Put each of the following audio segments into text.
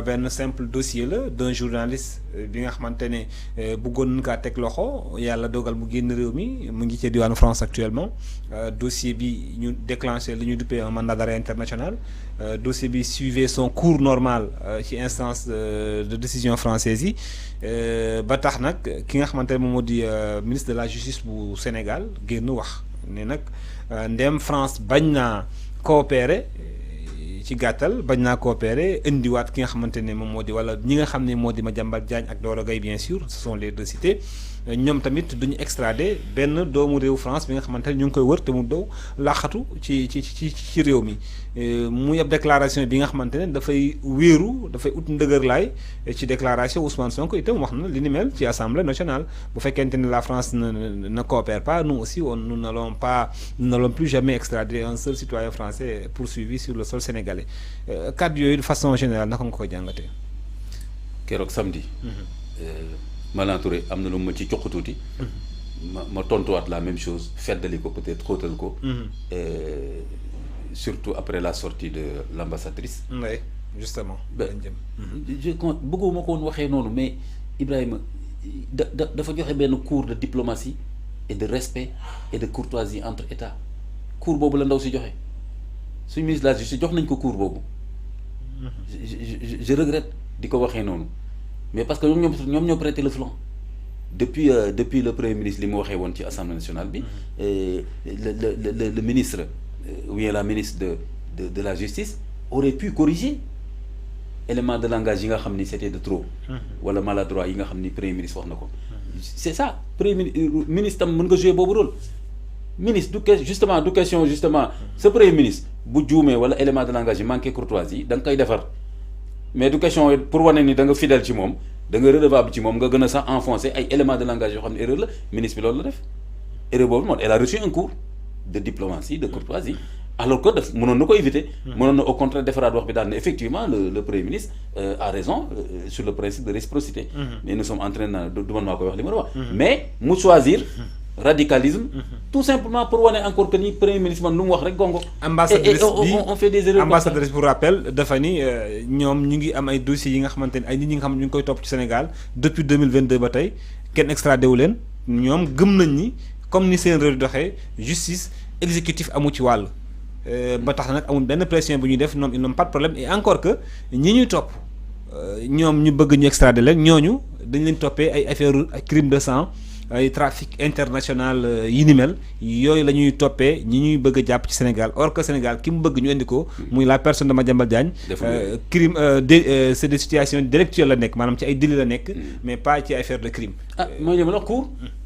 benn simple dossier la d'un journaliste bi nga xamante ne bëggoon nañ kaa teg loxo yàlla dogal mu génn réew mi mu ngi ci diwaanu France actuellement dossier bi ñu déclenché li ñu duppee un mandat d'arrêt international dossier bi suivait son cours normal ci instance de décision française yi ba tax nag ki nga xamante ne moom moo di ministre de la justice bu Sénégal génn wax ne nag ndem France bañ naa coopérer ci gàttal bañ naa coopérer indiwaat ki nga xamante ne moom moo di wala ñi nga xam ne moo di Madiambal Diagne ak Doro Gaye bien sûr ce sont les deux cités ñoom tamit duñu extradé benn doomu réew France bi nga xamante ne ñu ngi koy wër te mu dow laaxatu ci réew mi muy ab déclaration bi nga xamante ne dafay wéeru dafay ut ndëgërlaay ci déclaration Ousmane Sonko itam wax na li ni mel ci assemblée nationale bu fekkente ne la France ne coopère pas nous aussi nous n'allons plus jamais extrader un seul citoyen français poursuivi sur le sol sénégalais cadre yooyu de façon générale naka nga koy jàngatee. keroog samedi. Malang Touré am na lu ma ci jox tuuti. ma tontuwaat la même chose feddali ko peut-être xóotal ko. surtout après la sortie de l'ambassadrice. oui justement. bëgguma ko woon waxee noonu mais Ibrahima dafa joxe benn cours de diplomatie et de respect et de courtoisie entre États cours boobu la ndaw si joxe suñu ministre de la justice jox nañ ko cours boobu. je regrette di ko waxee noonu. mais parce que ñoom ñoo prêté le flanc depuis le premier ministre li mu waxee woon ci assemblée nationale bi le ministre ou bien la ministre de la justice aurait pu corriger élément de langage yi nga xam ni c'était de trop wala maladroit yi nga xam ni premier ministre wax na ko c'est ça premier ministre tam mën nga jouer boobu rôle ministre du question ce premier ministre bu juumee wala élément de langage yi manqué courtoisie da nga koy defar mais du question pour wane ni da nga fidèle ci moom da nga redevable ci moom nga gën a sax enfoncé ay éléments de langage yoo xam ne erreur la ministre bi loolu la def erreur boobu moom elle a reçu un cours de diplomatie de courtoisie alors que mënoon na ko éviter. mënoon na au contraire defaraat wax bi daal ne effectivement le premier ministre a raison sur le principe de réciprocité. mais nous sommes en train du man maa koy wax li ma wax. mais mu choisir. radicalisme tout simplement pour wane encore que ni premier ministre man lu mu wax rek gongo. ambassadrice bi on fait des erreurs. ambassadrice pour rappel dafa ni ñoom ñu ngi am ay dossiers yi nga xamante ne ay nit ñi nga xam ne ñu ngi koy topp ci Sénégal depuis 2022 ba tey kenn extradé wu leen ñoom gëm nañ ni comme ni seen réew doxee justice exécutif amu ci wàll. ba tax nag amul benn pression bu ñuy def ñoom ils n'ont pas de problème et encore que ñi ñuy topp ñoom ñu bëgg ñu extradé leen ñooñu dañ leen toppee ay affaire crime de sang. ay trafic international yi ni mel yooyu la ñuy toppee ñi ñuy bëgg a jàpp ci Sénégal or que Sénégal ki mu bëgg ñu indi ko muy la personne de Madiambal Diagne crime c'est des situations délictuelles la nekk maanaam ci ay délits la nekk mais pas ci affaire de crime mooy li ma la wax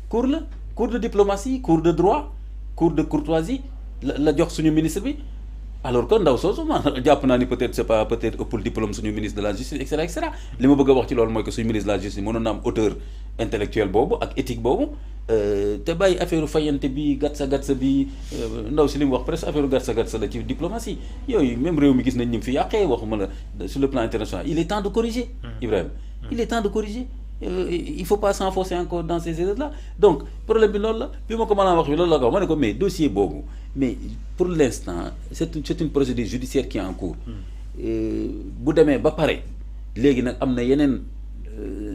cours de diplomatie cours de droit cours de courtoisie la jox suñu ministre bi alors que ndaw soosu man jàpp naa ni peut-être c'est pas peut-être ëppul diplôme suñu ministre de la justice et cetera li ma bëgg a wax ci loolu mooy que suñu ministre de la justice mënoon na am hauteur intellectuelle boobu ak éthique boobu te bàyyi affaire fayante bi gatsa bi ndaw si li mu wax presque affaire gatsa la ci diplomatie yooyu même réew mi gis nañ ni mu fi yàqee waxuma la sur le plan international il est temps de corriger Ibrahima il est temps de corriger il faut pas s'enfoncer encore dans ces erreurs là donc problème bi loolu la bi ma ko mën a wax bi loolu la ko ma ne ko mais dossier boobu mais pour l'instant c'est une procédure judiciaire qui est en cours bu demee ba pare léegi nag am na yeneen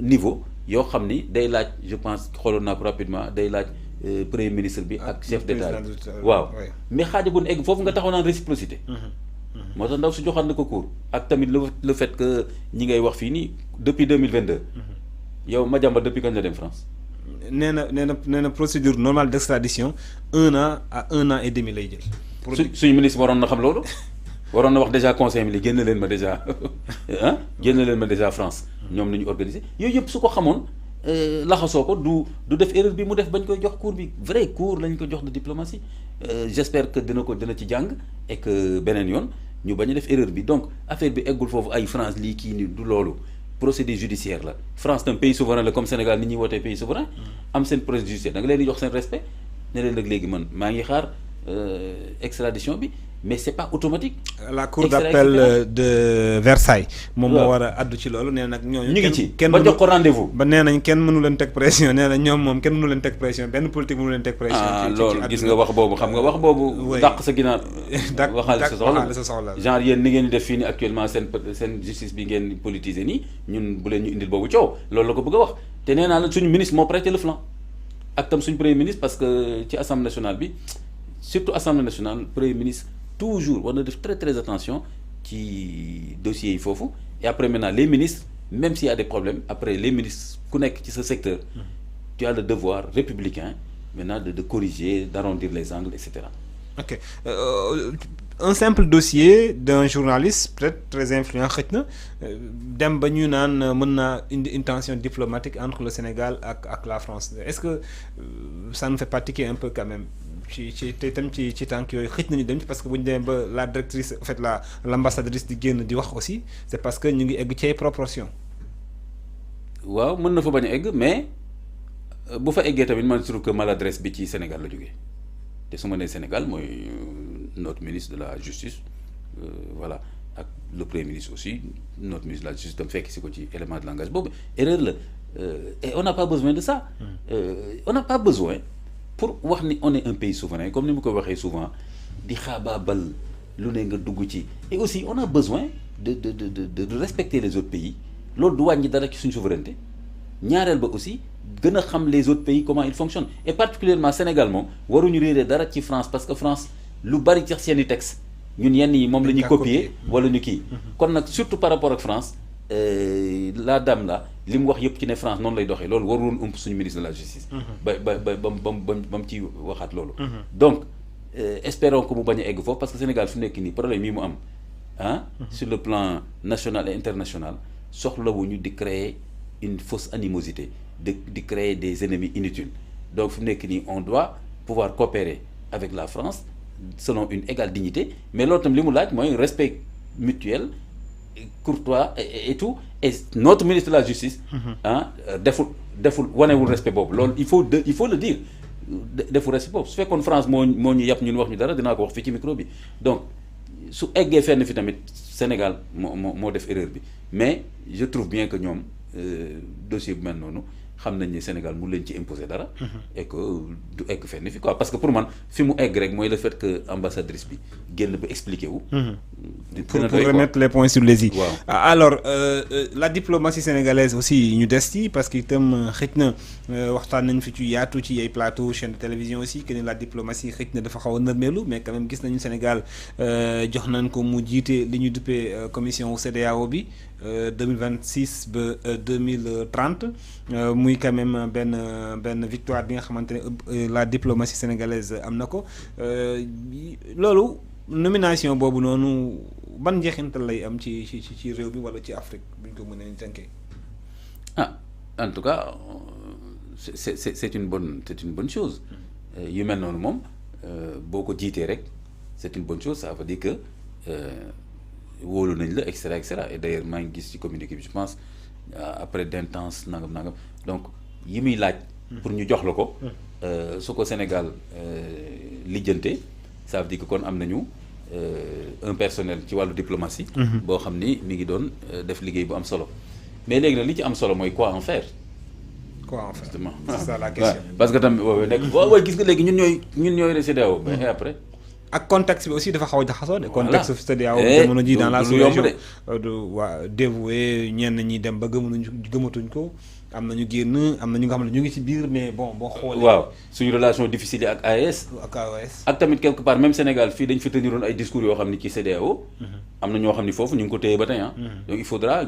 niveau yoo xam ni day laaj je pense xooloon naa ko rapidement day laaj premier ministre bi ak chef d'état waaw mais xaajagun egg foofu nga taxaw naan réciprocité moo tax ndaw su joxaat na ko cours ak tamit le fait que ñi ngay wax fii nii depuis 2022 yow Madiambal depuis kañ la dem France nee na procédure normale d'extradition 1 an à 1 an et demi lay jël suñu ministre waroon na xam loolu waroon na wax déjà conseil mi li génn leen ma déjà France ñoom nañu organiser yooyu yëpp su ko xamoon laxasoo ko du def erreur bi mu def bañ koy jox cours bi vrai cours lañ ko jox de diplomatie j'espère que dina ci jàng et que beneen yoon ñu bañ a def erreur bi donc affaire bi eggul foofu ay France lii kii ni du loolu procédure judiciaire la France tam pays souverain la comme Sénégal ni ñuy wootee pays souverain am seen procédure judiciaire da nga leen di jox seen respect ne leen nag léegi man maa ngi xaar extradition bi mais c'est pas automatique. La cour d'appel de Versailles moom moo war a addu ci loolu nee nag ñooñu. ñu ngi ci kenn ba jox ko rendez-vous. ba nee nañ kenn mënu leen teg pression nee na ñoom moom kenn mënu leen teg pression benn politique mënu leen teg pression. loolu gis nga wax boobu xam nga wax boobu. dàq sa ginnaaw. waxaale sa soxla genre yéen ni ngeen di def fii ni actuellement seen justice bi ngeen politiser nii ñun bu leen ñu indil boobu coow loolu la ko bëgg a wax te nee naa la suñu ministre moo prêté le flanc ak tam suñu premier ministre parce que ci assemblée nationale bi surtout assemblée nationale premier ministre toujours war na def très très attention ci dossiers yi foofu et après maintenant les ministres même s'il y a des problèmes après les ministres ku nekk ci sa secteur tu as le devoir républicain maintenant de corriger d'arrondir les angles etc. Ok un simple dossier d'un journaliste peut-être très influent xëj na dem ba ñu naan mën naa indi une tension diplomatique entre le Sénégal ak la France est-ce que ça nous fait pas tiquer un peu quand même ci te tam ci tànk yooyu xëj nañu dem ci parce que bu ñu demee ba la directrice en fait l'ambassadrice di génn di wax aussi c'est parce que ñu ngi egg ci ay proportions. waaw mën na fa bañ a egg mais bu fa eggee tamit man je trouve que maladresse bi ci Sénégal la jógee te su ma nee Sénégal mooy notre ministre de la justice voilà ak le premier ministre aussi notre ministre de la justice tam fekk si ko ci élément de langage boobu erreur la et on n'a pas besoin de ça. On n'a pas besoin pour wax ni on est un pays souverain comme ni mu ko waxee souvent di xaabaabal lu ne nga dugg ci et aussi on a besoin de respecter les autres pays loolu du wàññi dara ci suñu souveraineté ñaareel ba aussi gën a xam les autres pays comment ils fonctionnent et particulièrement Sénégal moom waruñu réeree dara ci France parce que France lu bari ci seeni texte ñun yenn yi moom la ñuy copier wala ñu kii kon nag surtout par rapport ak France la dame là li mu wax yëpp ci ne France noonu lay doxee loolu waruloon ëmp suñu ministre de la justice ba mu ci waxaat loolu donc espérons que mu bañ a egg foofu parce que Sénégal fu nekk nii problème yi mu am sur le plan national et international soxlawuñu di créer une fausse animosité di créer des ennemis inutiles donc fu nekk nii on doit pouvoir coopérer avec la France selon une égale dignité mais loolu tam li mu laaj mooy respect mutuel courtois et tout et notre ministre de la justice deful wanewul respect boobu loolu il faut le dire deful respect boobu su fekkoon France moo ñu yàpp ñun wax ñu dara dinaa ko wax fii ci micro bi donc su eggee fenn fi tamit Sénégal moo def erreur bi mais je trouve bien que ñoom dossier bu mel noonu xam nañ ne Sénégal mu leen ci imposer dara et que du egg fenn fi quoi parce que pour man fi mu egg rek mooy le fait que ambassadrice bi génn ba expliquer wu pour remettre les points sur les i alors la diplomatie sénégalaise aussi ñu des ci parce que itam xëj na waxtaan nañ fi ci yaatu ci ay plateau chaîne de télévision aussi que ni la diplomatie xëj na dafa xaw a nërmeelu mais quand même gis nañu Sénégal jox nañ ko mu jiite li ñu duppee commission CEDEAO bi 2026 ba 2030 muy quand même benn victoire bi nga xamante ne la diplomatie sénégalaise am na ko loolu nomination boobu noonu ban njeexintal lay am ci réew mi wala ci Afrique bu ñu ko mënee tënkee. En tout cas c'est une bonne chose yu mel noonu moom boo ko jiitee rek c'est une bonne chose ça veut dire que wóolu nañ la et cetera et d'ailleurs maa ngi gis ci communiqué bi je pense après d'intense nangam donc yi muy laaj. pour ñu jox la ko. su ko Sénégal lijjante ça veut dire que kon am nañu un personnel ci wàllu diplomatie. boo xam ni mi ngi doon def liggéey bu am solo mais léegi nag li ci am solo mooy quoi en faire. quoi en faire justement c'est ça la question. parce que tamit nekk waaw gis nga léegi ñun ñooy CEDEAO mais après. ak contexte bi aussi dafa xaw a jaxasoo de. contexte CEDEAO jamono ji dans la sous-région waa dévoué ñenn ñi dem ba gëmatuñ ko am na ñu génn am na ñu nga xam ne ñu ngi ci biir mais bon boo xoolee. waaw suñu relation difficile ak AES. ak tamit quelque part même Sénégal fii dañ fi teniroon ay discours yoo xam ni ci CEDEAO. am na ñoo xam ni foofu ñu ngi ko téye ba tey donc il faudra